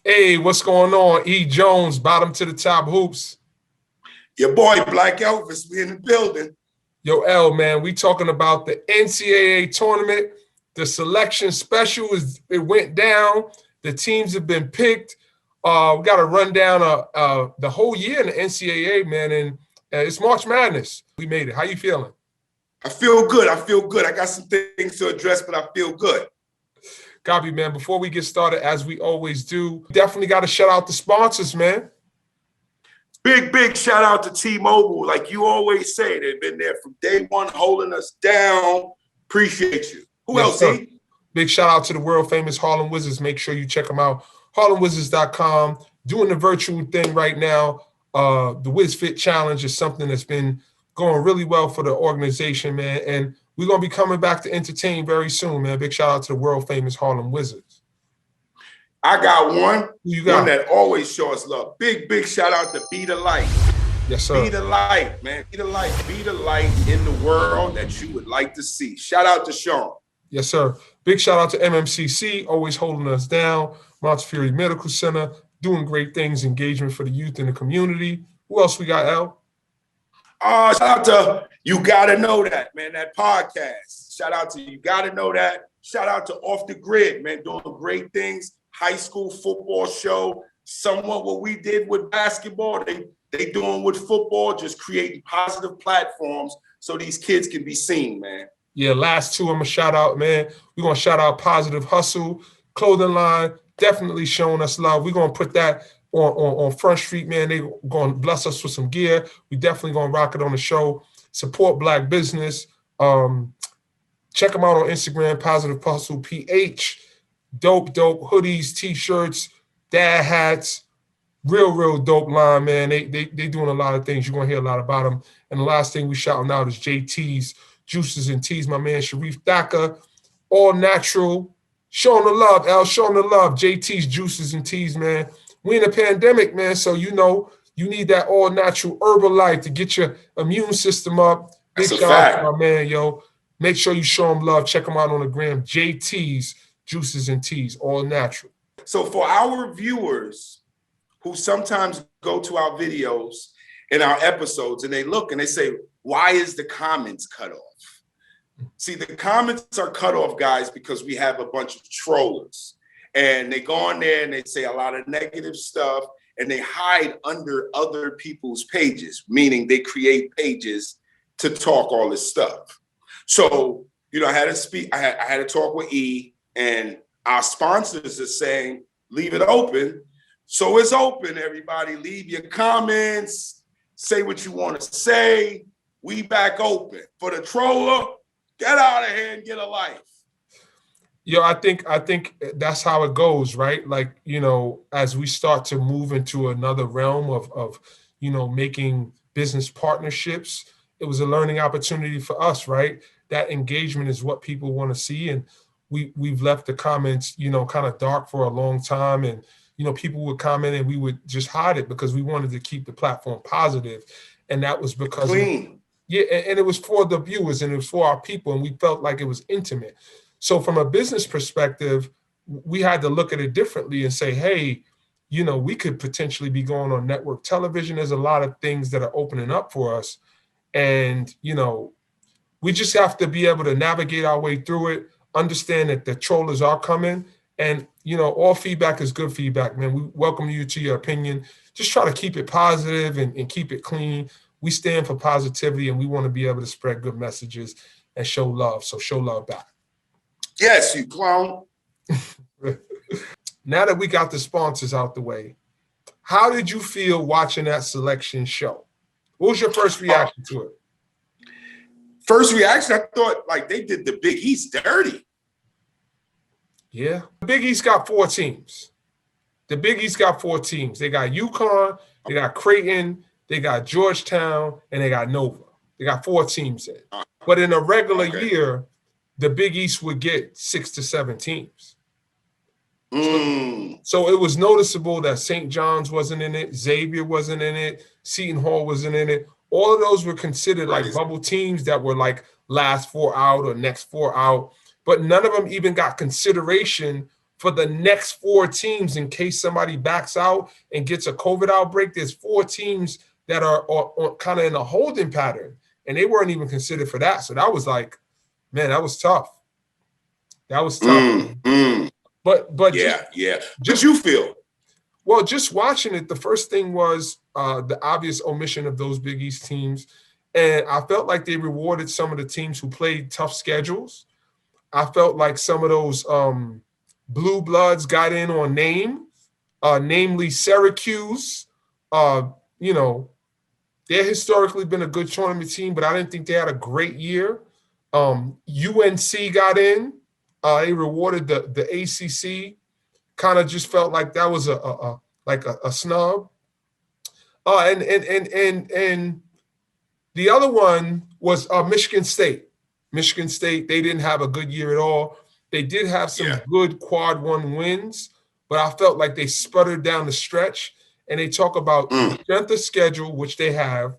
Hey, what's going on? E. Jones, bottom to the top hoops. Your boy, Black Elvis, we in the building. Yo, L, man, we talking about the NCAA tournament. The selection special it went down. The teams have been picked. We got to run down the whole year in the NCAA, man, and it's March Madness. We made it. How you feeling? I feel good. I got some things to address, but I feel good. Copy, man. Before we get started, as we always do, definitely got to shout out the sponsors, man. Big shout out to T-Mobile. Like you always say, they've been there from day one, holding us down. Appreciate you. Who else, sir? Big shout out to the world famous Harlem Wizards. Make sure you check them out. HarlemWizards.com. Doing the virtual thing right now. The WizFit Challenge is something that's been going really well for the organization, man. And we're going to be coming back to entertain very soon, man. Big shout out to the world famous Harlem Wizards. I got one. Who you got? One that always shows love. Big shout out to B2TTH. Yes, sir. B2TTH, man. B2TTH. Be the light in the world that you would like to see. Shout out to Sean. Yes, sir. Big shout out to MMCC, always holding us down. Montefiore Medical Center, doing great things, engagement for the youth in the community. Who else we got, L? Shout out to You Gotta Know That, man, that podcast. Shout out to You Gotta Know That. Shout out to Off the Grid, man, doing great things. High school football show. Somewhat what we did with basketball, they doing with football, just creating positive platforms so these kids can be seen, man. Yeah, last two I'm going to shout out, man. We're going to shout out Positive Hustle, clothing line, definitely showing us love. We're going to put that on Front Street, man. They're going to bless us with some gear. We definitely going to rock it on the show. Support Black business. Check them out on Instagram, Positive Hustle PH. Dope hoodies, T-shirts, dad hats. Real dope line, man. They doing a lot of things. You're going to hear a lot about them. And the last thing we shouting out is JT's Juices and Teas, my man Sharif Thacker, all natural. Showing the love, L, showing the love. JT's Juices and Teas, man. We in a pandemic, man, so you know you need that all natural herbal life to get your immune system up. Big shout out to my man, yo. Make sure you show him love. Check him out on the gram. JT's Juices and Teas, all natural. So for our viewers who sometimes go to our videos and our episodes and they look and they say, why is the comments cut off? See, the comments are cut off, guys, because we have a bunch of trollers. And they go on there and they say a lot of negative stuff and they hide under other people's pages, meaning they create pages to talk all this stuff. So, you know, I had to talk with E, and our sponsors are saying, leave it open. So it's open, everybody. Leave your comments, say what you want to say. We back open. For the troller, get out of here and get a life. Yo, I think that's how it goes, right? Like, you know, as we start to move into another realm of you know, making business partnerships, it was a learning opportunity for us, right? That engagement is what people want to see. And we've left the comments, you know, kind of dark for a long time. And, you know, people would comment and we would just hide it because we wanted to keep the platform positive. And that was because clean. And it was for the viewers and it was for our people. And we felt like it was intimate. So from a business perspective, we had to look at it differently and say, hey, you know, we could potentially be going on network television. There's a lot of things that are opening up for us. And, you know, we just have to be able to navigate our way through it, understand that the trollers are coming. And, you know, all feedback is good feedback, man. We welcome you to your opinion. Just try to keep it positive and keep it clean. We stand for positivity and we want to be able to spread good messages and show love. So show love back. Yes, you clown. Now that we got the sponsors out the way, how did you feel watching that selection show? What was your first reaction to it? First reaction, I thought like they did the Big East dirty. Yeah. The Big East got 4 teams. The Big East got 4 teams. They got UConn, they got Creighton, they got Georgetown, and they got Nova. They got 4 teams in. But in a regular year, the Big East would get 6 to 7 teams. So it was noticeable that St. John's wasn't in it, Xavier wasn't in it, Seton Hall wasn't in it. All of those were considered like bubble teams that were like last 4 out or next 4 out, but none of them even got consideration for the next 4 teams in case somebody backs out and gets a COVID outbreak. There's 4 teams that are kind of in a holding pattern, and they weren't even considered for that. So that was like, man, that was tough. That was tough. But yeah. What you feel? Well, just watching it, the first thing was the obvious omission of those Big East teams. And I felt like they rewarded some of the teams who played tough schedules. I felt like some of those blue bloods got in on name, namely Syracuse. You know, they've historically been a good tournament team, but I didn't think they had a great year. UNC got in. They rewarded the ACC. Kind of just felt like that was a snub. And the other one was Michigan State. Michigan State, they didn't have a good year at all. They did have some good quad 1 wins, but I felt like they sputtered down the stretch. And they talk about strength of schedule, which they have,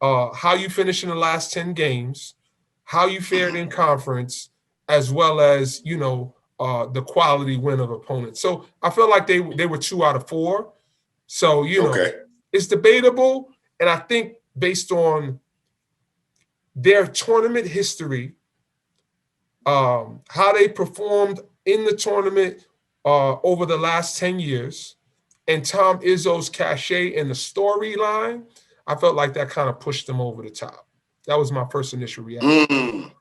how you finish in the last 10 games, how you fared in conference, as well as, you know, the quality win of opponents. So I felt like they were 2 out of 4. So, you know, it's debatable. And I think based on their tournament history, how they performed in the tournament over the last 10 years, and Tom Izzo's cachet and the storyline, I felt like that kind of pushed them over the top. That was my first initial reaction.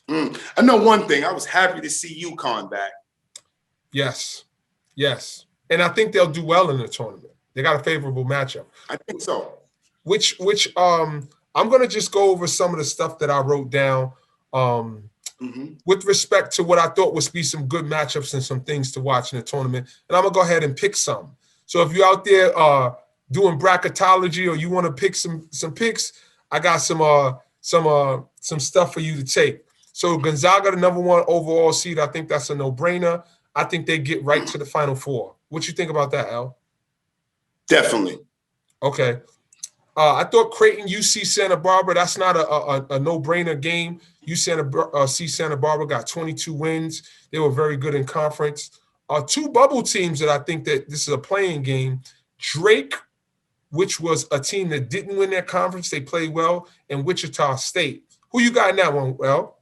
I know one thing. I was happy to see UConn back. Yes. And I think they'll do well in the tournament. They got a favorable matchup. I think so. Which I'm going to just go over some of the stuff that I wrote down with respect to what I thought would be some good matchups and some things to watch in the tournament. And I'm going to go ahead and pick some. So if you're out there doing bracketology or you want to pick some picks, I got some stuff for you to take. So Gonzaga, the number 1 overall seed, I think that's a no-brainer. I think they get right to the Final Four. What you think about that, Al? Definitely. Okay. I thought Creighton, UC Santa Barbara, that's not a no-brainer game. UC Santa Barbara got 22 wins. They were very good in conference. 2 bubble teams that I think that this is a playing game. Drake, which was a team that didn't win their conference. They played well. And Wichita State. Who you got in that one, Al?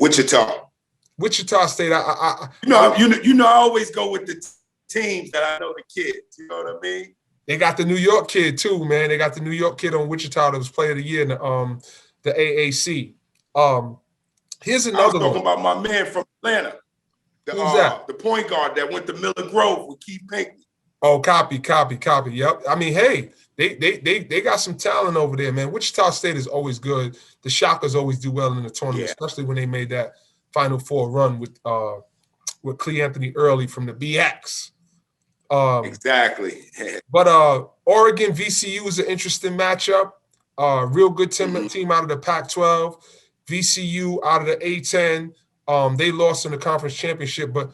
Wichita State. I always go with the teams that I know the kids. You know what I mean? They got the New York kid too, man. They got the New York kid on Wichita that was Player of the Year in the AAC. Here's another one. I was talking about my man from Atlanta. Who's that? The point guard that went to Miller Grove with Keith Pinckney. Oh, copy. Yep. I mean, hey, they got some talent over there, man. Wichita State is always good. The Shockers always do well in the tournament, especially when they made that Final Four run with Clee Anthony Early from the BX. Exactly. But Oregon VCU is an interesting matchup. Real good team out of the Pac-12. VCU out of the A-10. They lost in the conference championship, but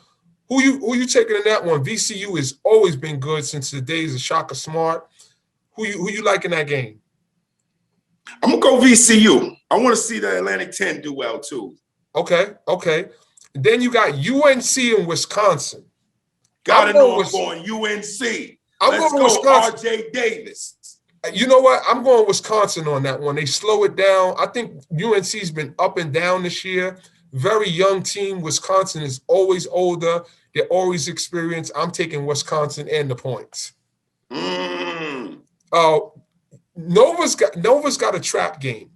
who you taking in that one? VCU has always been good since the days of Shaka Smart. Who you like in that game? I'm gonna go VCU. I want to see the Atlantic 10 do well too. Okay. And then you got UNC and Wisconsin. Gotta know I'm going UNC. Let's go Wisconsin. RJ Davis. You know what? I'm going Wisconsin on that one. They slow it down. I think UNC's been up and down this year. Very young team. Wisconsin is always older. They're always experienced. I'm taking Wisconsin and the points. Nova's got a trap game.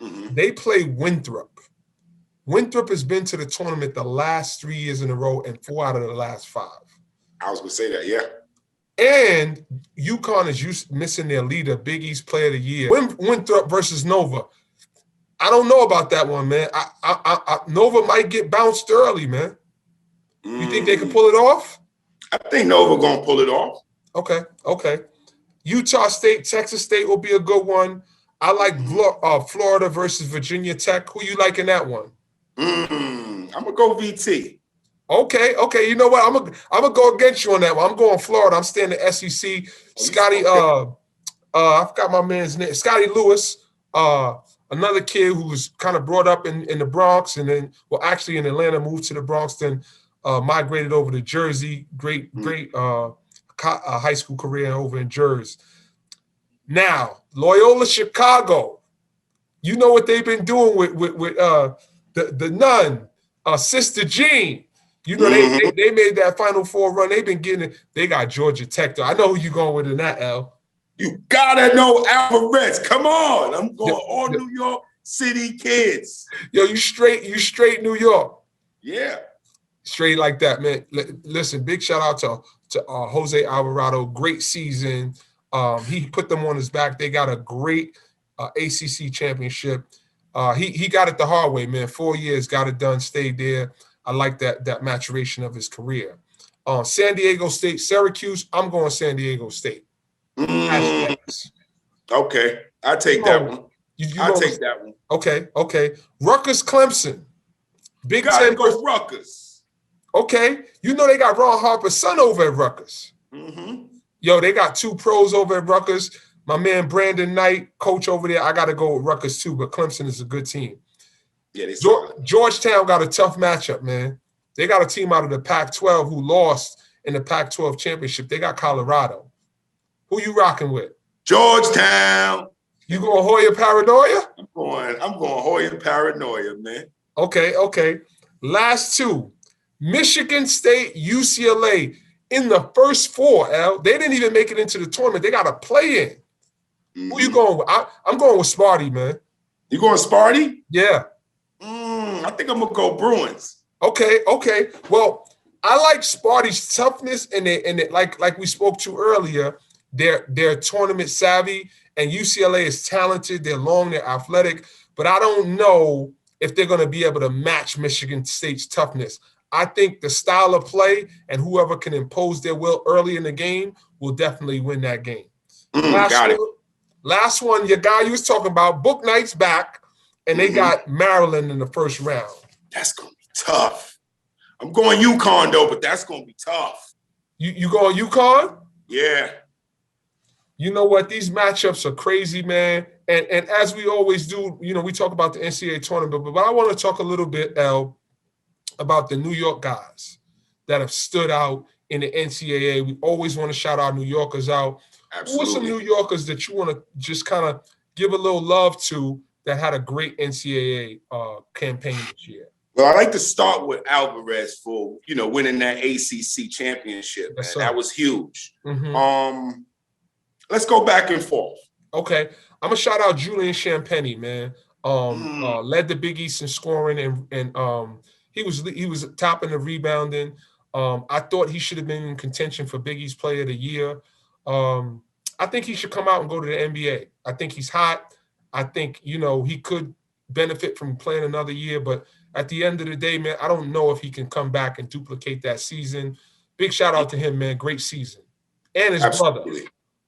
They play Winthrop. Winthrop has been to the tournament the last 3 years in a row and 4 out of the last 5. I was going to say that, yeah. And UConn is missing their leader, Big East Player of the Year. Winthrop versus Nova. I don't know about that one, man. Nova might get bounced early, man. You think they can pull it off? I think Nova going to pull it off. Okay. Utah State, Texas State will be a good one. I like Florida versus Virginia Tech. Who you like in that one? I'm going to go VT. Okay. You know what? I'm gonna go against you on that one. I'm going Florida. I'm staying the SEC. Scotty, I forgot my man's name. Scotty Lewis, another kid who was kind of brought up in the Bronx and then, well, actually in Atlanta, moved to the Bronx, then migrated over to Jersey. Great high school career over in Jersey. Now, Loyola Chicago, you know what they've been doing with the nun, Sister Jean. You know, they made that Final Four run. They've been getting it. They got Georgia Tech, though. I know who you going with in that, L. You gotta know Alvarez. Come on. I'm going all New York City kids. Yo, you straight New York. Yeah. Straight like that, man. Listen, big shout out to Jose Alvarado. Great season. He put them on his back. They got a great ACC championship. He got it the hard way, man. 4 years, got it done, stayed there. I like that maturation of his career. San Diego State, Syracuse. I'm going San Diego State. Okay, I take that one. I take that one. Okay. Rutgers, Clemson. Big Ten goes Rutgers. Okay, you know they got Ron Harper's son over at Rutgers. Yo, they got 2 pros over at Rutgers. My man Brandon Knight, coach over there. I got to go with Rutgers too, but Clemson is a good team. Yeah, Georgetown got a tough matchup, man. They got a team out of the Pac-12 who lost in the Pac-12 championship. They got Colorado. Who you rocking with? Georgetown. You going Hoya Paranoia? I'm going Hoya Paranoia, man. Okay. Last 2. Michigan State, UCLA. In the first 4, L. They didn't even make it into the tournament. They got to play in. Who you going with? I'm going with Sparty, man. You going Sparty? Yeah. I think I'm going to go Bruins. Okay. Well, I like Sparty's toughness and like we spoke to earlier, they're tournament savvy, and UCLA is talented. They're long, they're athletic, but I don't know if they're going to be able to match Michigan State's toughness. I think the style of play and whoever can impose their will early in the game will definitely win that game. Last one, your guy you was talking about, Book Knight's back, and they got Maryland in the first round. That's going to be tough. I'm going UConn, though, but that's going to be tough. You going UConn? Yeah. You know what? These matchups are crazy, man. And as we always do, you know, we talk about the NCAA tournament, but I want to talk a little bit, L, about the New York guys that have stood out in the NCAA. We always want to shout our New Yorkers out. Absolutely. Who are some New Yorkers that you want to just kind of give a little love to that had a great NCAA campaign this year? Well, I like to start with Alvarez for, you know, winning that ACC championship. Yes, man. That was huge. Let's go back and forth. Okay. I'm going to shout out Julian Champagny, man. Led the Big East in scoring, and he was top in the rebounding. I thought he should have been in contention for Big East Player of the Year. I think he should come out and go to the NBA. I think he's hot. I think, you know, he could benefit from playing another year, but at the end of the day, man, I don't know if he can come back and duplicate that season. Big shout out to him, man. Great season. And his brother.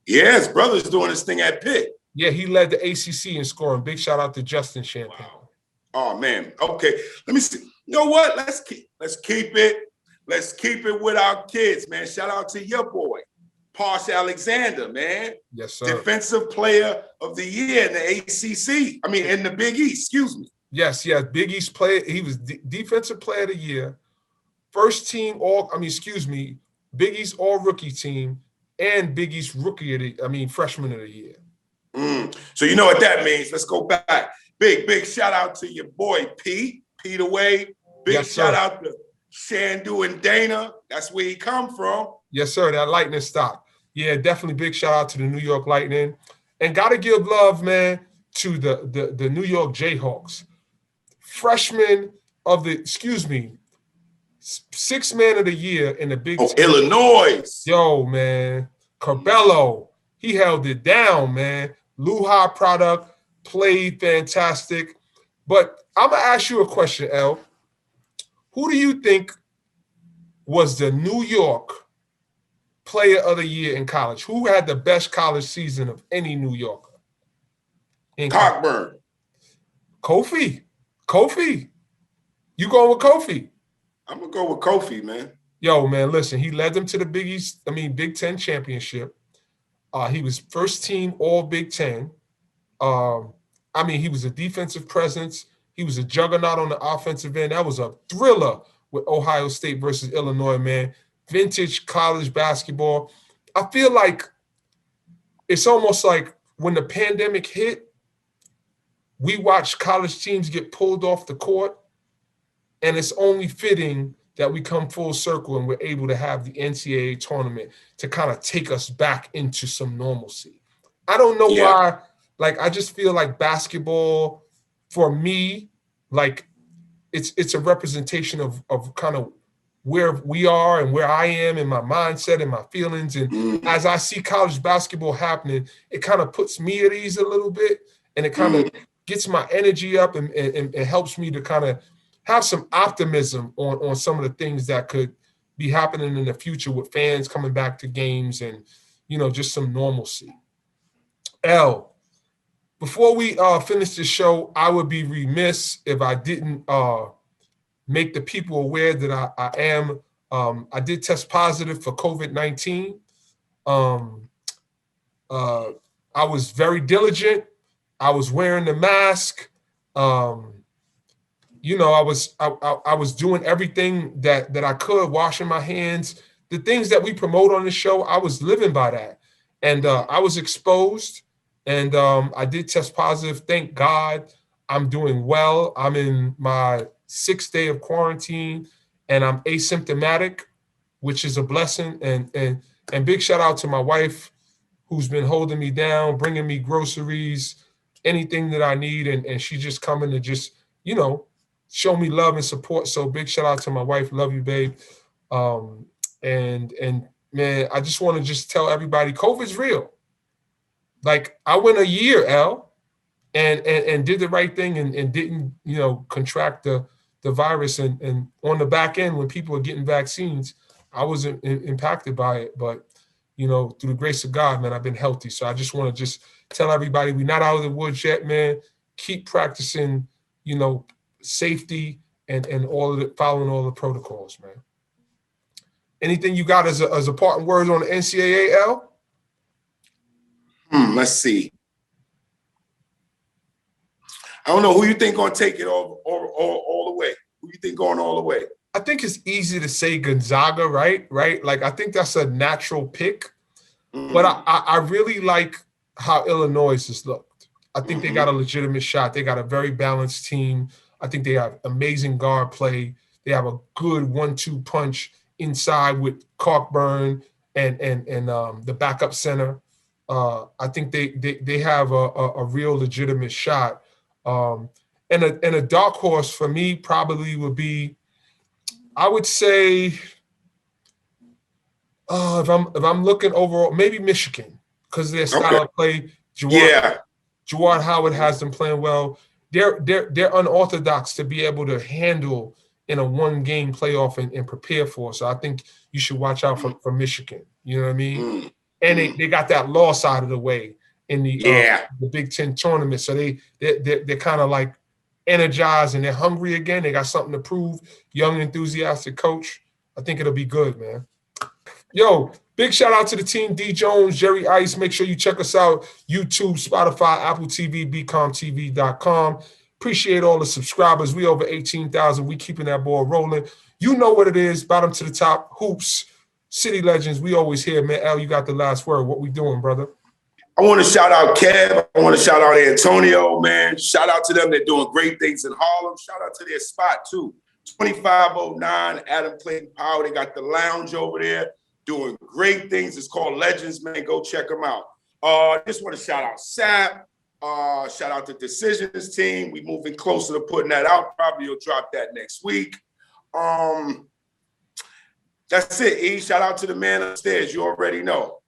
Yeah, his brother's doing his thing at Pitt. Yeah, he led the ACC in scoring. Big shout out to Justin Champagne. Wow. Oh, man. Okay. Let me see. You know what? Let's keep it. Let's keep it with our kids, man. Shout out to your boy, Posh Alexander, man. Yes, sir. Defensive Player of the Year in the ACC. I mean, in the Big East, excuse me. Yes. Big East player. He was Defensive Player of the Year, Big East All-Rookie team, and Big East Freshman of the Year. So you know what that means. Let's go back. Big shout out to your boy, Peter Wade. Big shout out to Shandu and Dana. That's where he come from. Yes, sir. That Lightning stock. Yeah, definitely big shout out to the New York Lightning. And got to give love, man, to the New York Jayhawks. Freshman of the, sixth man of the year in the Big Ten. Illinois. Yo, man. Corbello, he held it down, man. Lehigh product, played fantastic. But I'm going to ask you a question, L. Who do you think was the New York Player of the Year in college? Who had the best college season of any New Yorker? Cockburn. Kofi. You going with Kofi? I'm going to go with Kofi, man. Yo, man, listen, he led them to the Big Ten championship. He was first team All Big Ten. I mean, he was a defensive presence. He was a juggernaut on the offensive end. That was a thriller with Ohio State versus Illinois, man. Vintage college basketball. I feel like it's almost like when the pandemic hit, we watched college teams get pulled off the court, and it's only fitting that we come full circle and we're able to have the NCAA tournament to kind of take us back into some normalcy. I don't know why, like, I just feel like basketball, for me, like, it's a representation of kind of where we are and where I am in my mindset and my feelings. And as I see college basketball happening, it kind of puts me at ease a little bit, and it kind of gets my energy up and helps me to kind of have some optimism on some of the things that could be happening in the future with fans coming back to games and, you know, just some normalcy. L, before we finish the show, I would be remiss if I didn't make the people aware that I did test positive for COVID-19. I was very diligent. I was wearing the mask. You know, I was doing everything that I could, washing my hands. The things that we promote on the show, I was living by that. And I was exposed, and I did test positive. Thank God I'm doing well. I'm in my 6th day of quarantine, and I'm asymptomatic, which is a blessing. And big shout out to my wife, who's been holding me down, bringing me groceries, anything that I need. And she just coming to just, you know, show me love and support. So big shout out to my wife. Love you, babe. And man, I just want to just tell everybody, COVID's real. Like, I went a year, L, and did the right thing and didn't, you know, contract the virus. And on the back end, when people are getting vaccines, I wasn't impacted by it. But, you know, through the grace of God, man, I've been healthy. So I just want to just tell everybody, we're not out of the woods yet, man. Keep practicing, you know, safety and all of the, following all the protocols, man. Anything you got as a parting words on the NCAA, L? Let's see. I don't know who you think gonna take it all the way. Who you think going all the way? I think it's easy to say Gonzaga, right? Like, I think that's a natural pick. But I really like how Illinois has looked. I think they got a legitimate shot. They got a very balanced team. I think they have amazing guard play. They have a good 1-2 punch inside with Cockburn and the backup center. I think they have a real legitimate shot. And a dark horse for me probably would be, I would say, if I'm looking overall, maybe Michigan, because their style of play. Jawad Howard has them playing well. They're unorthodox to be able to handle in a 1-game playoff and prepare for. So I think you should watch out for Michigan. You know what I mean? And they got that loss out of the way in the Big Ten tournament. So they're kind of like energized and they're hungry again. They got something to prove. Young, enthusiastic coach. I think it'll be good, man. Yo, big shout out to the team, D Jones, Jerry Ice. Make sure you check us out. YouTube, Spotify, Apple TV, bcomtv.com. Appreciate all the subscribers. We over 18,000. We keeping that ball rolling. You know what it is. Bottom to the top. Hoops, City Legends. We always here, man. Al, you got the last word. What we doing, brother? I want to shout out Kev. I want to shout out Antonio, man. Shout out to them. They're doing great things in Harlem. Shout out to their spot, too. 2509 Adam Clayton Power. They got the lounge over there. Doing great things. It's called Legends, man. Go check them out. Just want to shout out SAP. Shout out the Decisions team. We moving closer to putting that out. Probably you'll drop that next week. That's it, E. Shout out to the man upstairs. You already know.